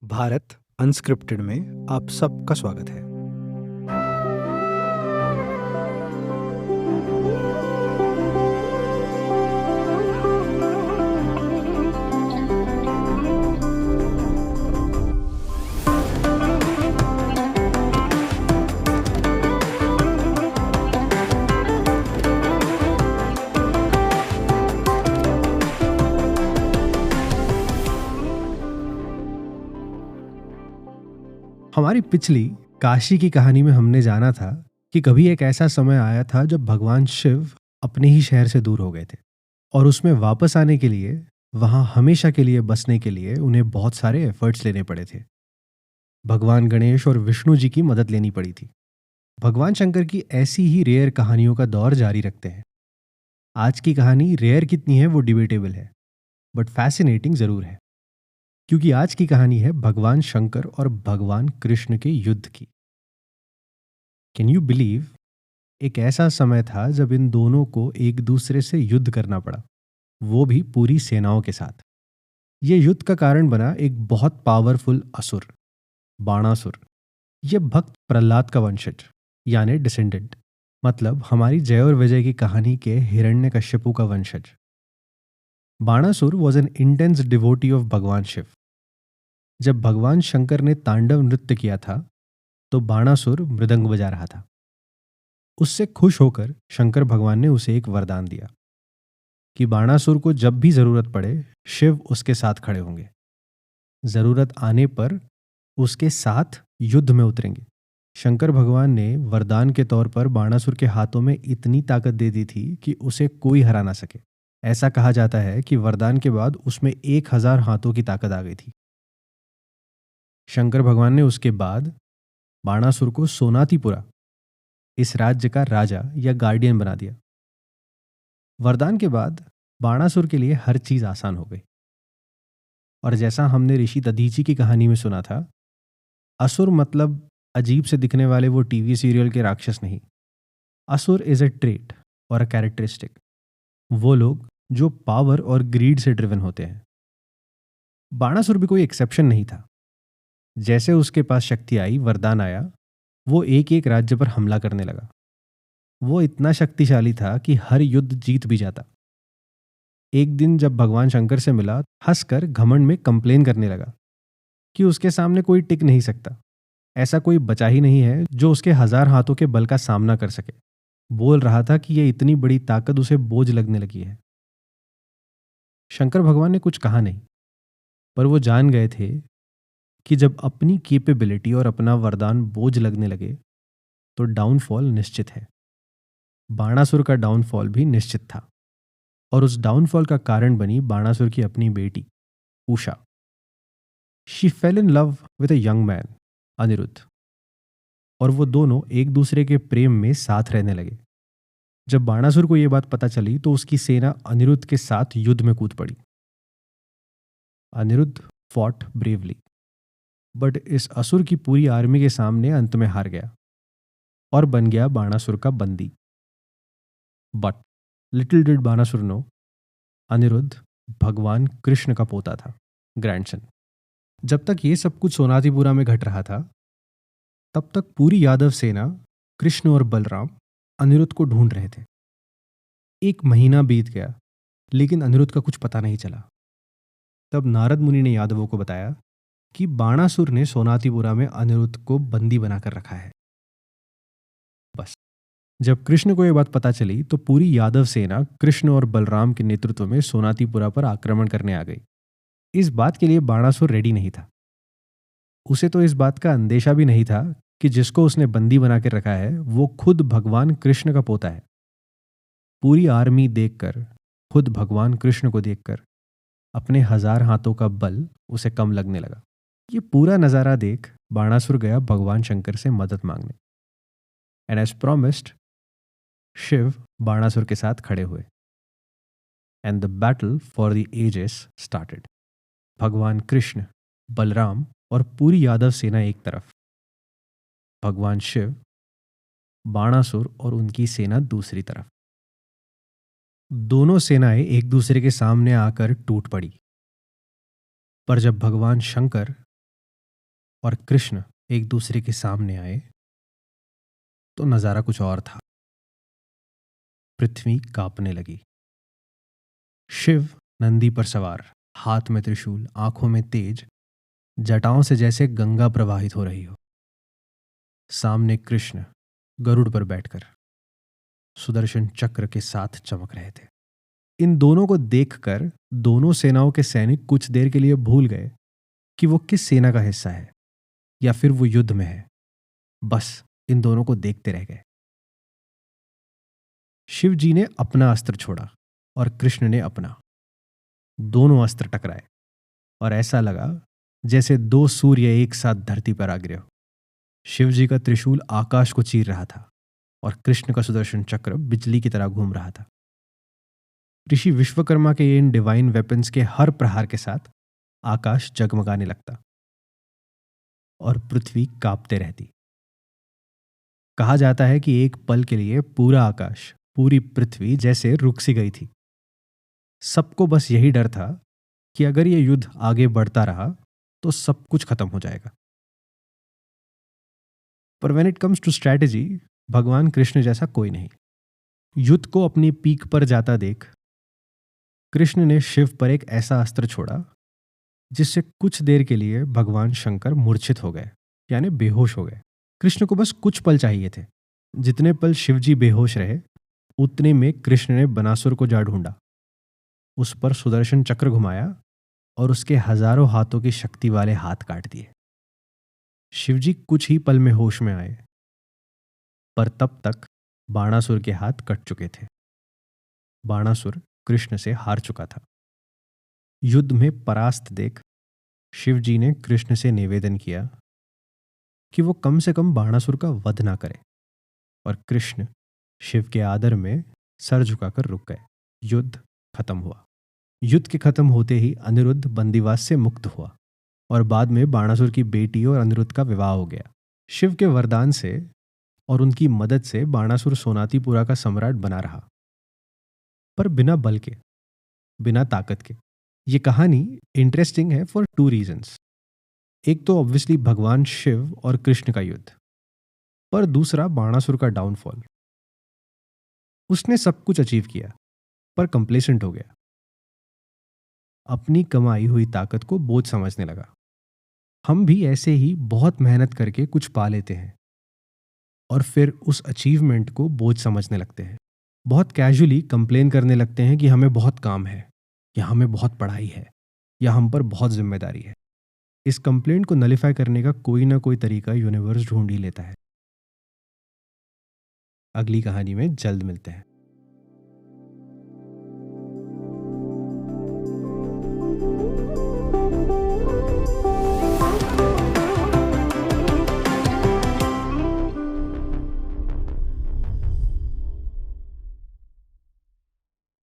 Bharat unscripted में आप सबका स्वागत है। हमारी पिछली काशी की कहानी में हमने जाना था कि कभी एक ऐसा समय आया था जब भगवान शिव अपने ही शहर से दूर हो गए थे और उसमें वापस आने के लिए, वहां हमेशा के लिए बसने के लिए उन्हें बहुत सारे एफर्ट्स लेने पड़े थे। भगवान गणेश और विष्णु जी की मदद लेनी पड़ी थी। भगवान शंकर की ऐसी ही रेयर कहानियों का दौर जारी रखते हैं। आज की कहानी रेयर कितनी है वो डिबेटेबल है, बट फैसिनेटिंग जरूर है, क्योंकि आज की कहानी है भगवान शंकर और भगवान कृष्ण के युद्ध की। कैन यू बिलीव, एक ऐसा समय था जब इन दोनों को एक दूसरे से युद्ध करना पड़ा, वो भी पूरी सेनाओं के साथ। ये युद्ध का कारण बना एक बहुत पावरफुल असुर, बाणासुर। ये भक्त प्रहलाद का वंशज, यानी डिसेंडेंट, मतलब हमारी जय और विजय की कहानी के हिरण्यकश्यपु का वंशज। Banasura was an intense devotee of Bhagwan Shiv. जब भगवान शंकर ने तांडव नृत्य किया था तो बाणासुर मृदंग बजा रहा था। उससे खुश होकर शंकर भगवान ने उसे एक वरदान दिया कि बाणासुर को जब भी जरूरत पड़े शिव उसके साथ खड़े होंगे। जरूरत आने पर उसके साथ युद्ध में उतरेंगे। शंकर भगवान ने वरदान के तौर पर बाणासुर के हाथों में इतनी ताकत दे दी थी कि उसे कोई हरा ना सके। ऐसा कहा जाता है कि वरदान के बाद उसमें 1000 हाथों की ताकत आ गई थी। शंकर भगवान ने उसके बाद बाणासुर को सोनातीपुरा, इस राज्य का राजा या गार्डियन बना दिया। वरदान के बाद बाणासुर के लिए हर चीज आसान हो गई। और जैसा हमने ऋषि दधीची की कहानी में सुना था, असुर मतलब अजीब से दिखने वाले वो टीवी सीरियल के राक्षस नहीं। असुर इज अ ट्रेट और अ कैरेक्टरिस्टिक, वो लोग जो पावर और ग्रीड से ड्रिवन होते हैं। बाणासुर भी कोई एक्सेप्शन नहीं था। जैसे उसके पास शक्ति आई, वरदान आया, वो एक एक राज्य पर हमला करने लगा। वो इतना शक्तिशाली था कि हर युद्ध जीत भी जाता। एक दिन जब भगवान शंकर से मिला, हंसकर घमंड में कंप्लेन करने लगा कि उसके सामने कोई टिक नहीं सकता। ऐसा कोई बचा ही नहीं है जो उसके 1000 हाथों के बल का सामना कर सके। बोल रहा था कि ये इतनी बड़ी ताकत उसे बोझ लगने लगी है। शंकर भगवान ने कुछ कहा नहीं, पर वो जान गए थे कि जब अपनी कैपेबिलिटी और अपना वरदान बोझ लगने लगे तो डाउनफॉल निश्चित है। बाणासुर का डाउनफॉल भी निश्चित था, और उस डाउनफॉल का कारण बनी बाणासुर की अपनी बेटी Usha. She fell in love with a young man, Aniruddh, और वो दोनों एक दूसरे के प्रेम में साथ रहने लगे। जब बाणासुर को यह बात पता चली तो उसकी सेना अनिरुद्ध के साथ युद्ध में कूद पड़ी। अनिरुद्ध फॉट ब्रेवली, बट इस असुर की पूरी आर्मी के सामने अंत में हार गया और बन गया बाणासुर का बंदी। But little did Banasura know, Aniruddha भगवान कृष्ण का पोता था, ग्रैंडसन। जब तक ये सब कुछ सोनातीपुरा में घट रहा था, तब तक पूरी यादव सेना, कृष्ण और बलराम अनिरुद्ध को ढूंढ रहे थे। 1 महीना बीत गया, लेकिन अनिरुद्ध का कुछ पता नहीं चला। तब नारद मुनि ने यादवों को बताया कि बाणासुर ने सोनातीपुरा में अनिरुद्ध को बंदी बनाकर रखा है। बस जब कृष्ण को यह बात पता चली तो पूरी यादव सेना कृष्ण और बलराम के नेतृत्व में सोनातीपुरा पर आक्रमण करने आ गई। इस बात के लिए बाणासुर रेडी नहीं था। उसे तो इस बात का अंदेशा भी नहीं था कि जिसको उसने बंदी बना के रखा है वो खुद भगवान कृष्ण का पोता है। पूरी आर्मी देखकर, खुद भगवान कृष्ण को देखकर अपने 1000 हाथों का बल उसे कम लगने लगा। ये पूरा नजारा देख बाणासुर गया भगवान शंकर से मदद मांगने। And as promised, Shiv Banasura के साथ खड़े हुए and the battle for the ages started. भगवान कृष्ण, बलराम और पूरी यादव सेना एक तरफ, भगवान शिव, बाणासुर और उनकी सेना दूसरी तरफ। दोनों सेनाएं एक दूसरे के सामने आकर टूट पड़ी। पर जब भगवान शंकर और कृष्ण एक दूसरे के सामने आए तो नजारा कुछ और था। पृथ्वी कांपने लगी। शिव नंदी पर सवार, हाथ में त्रिशूल, आंखों में तेज, जटाओं से जैसे गंगा प्रवाहित हो रही हो। सामने कृष्ण गरुड़ पर बैठकर सुदर्शन चक्र के साथ चमक रहे थे। इन दोनों को देखकर दोनों सेनाओं के सैनिक कुछ देर के लिए भूल गए कि वो किस सेना का हिस्सा है या फिर वो युद्ध में है। बस इन दोनों को देखते रह गए। शिव जी ने अपना अस्त्र छोड़ा और कृष्ण ने अपना। दोनों अस्त्र टकराए और ऐसा लगा जैसे दो सूर्य एक साथ धरती पर आ गिरे हो। शिव जी का त्रिशूल आकाश को चीर रहा था और कृष्ण का सुदर्शन चक्र बिजली की तरह घूम रहा था। ऋषि विश्वकर्मा के इन डिवाइन वेपन्स के हर प्रहार के साथ आकाश जगमगाने लगता और पृथ्वी कांपते रहती। कहा जाता है कि एक पल के लिए पूरा आकाश, पूरी पृथ्वी जैसे रुक सी गई थी। सबको बस यही डर था कि अगर यह युद्ध आगे बढ़ता रहा तो सब कुछ खत्म हो जाएगा। पर when it comes to strategy, भगवान कृष्ण जैसा कोई नहीं। युद्ध को अपनी पीक पर जाता देख कृष्ण ने शिव पर एक ऐसा अस्त्र छोड़ा जिससे कुछ देर के लिए भगवान शंकर मूर्छित हो गए, यानी बेहोश हो गए। कृष्ण को बस कुछ पल चाहिए थे। जितने पल शिवजी बेहोश रहे उतने में कृष्ण ने बनासुर को जा ढूंढा, उस पर सुदर्शन चक्र घुमाया और उसके हजारों हाथों की शक्ति वाले हाथ काट दिए। शिवजी कुछ ही पल में होश में आए, पर तब तक बाणासुर के हाथ कट चुके थे। बाणासुर कृष्ण से हार चुका था। युद्ध में परास्त देख शिवजी ने कृष्ण से निवेदन किया कि वो कम से कम बाणासुर का वध ना करे, और कृष्ण शिव के आदर में सर झुकाकर रुक गए। युद्ध खत्म हुआ। युद्ध के खत्म होते ही अनिरुद्ध बंदीवास से मुक्त हुआ और बाद में बाणासुर की बेटी और अनिरुद्ध का विवाह हो गया। शिव के वरदान से और उनकी मदद से बाणासुर सोनातीपुरा का सम्राट बना रहा, पर बिना बल के, बिना ताकत के। ये कहानी इंटरेस्टिंग है फॉर टू रीजंस। एक तो ऑब्वियसली भगवान शिव और कृष्ण का युद्ध, पर दूसरा बाणासुर का डाउनफॉल। उसने सब कुछ अचीव किया पर कंप्लेसेंट हो गया। अपनी कमाई हुई ताकत को बोझ समझने लगा। हम भी ऐसे ही बहुत मेहनत करके कुछ पा लेते हैं और फिर उस अचीवमेंट को बोझ समझने लगते हैं। बहुत कैजुअली कंप्लेन करने लगते हैं कि हमें बहुत काम है, या हमें बहुत पढ़ाई है, या हम पर बहुत जिम्मेदारी है। इस कंप्लेंट को नलिफाई करने का कोई ना कोई तरीका यूनिवर्स ढूंढ ही लेता है। अगली कहानी में जल्द मिलते हैं।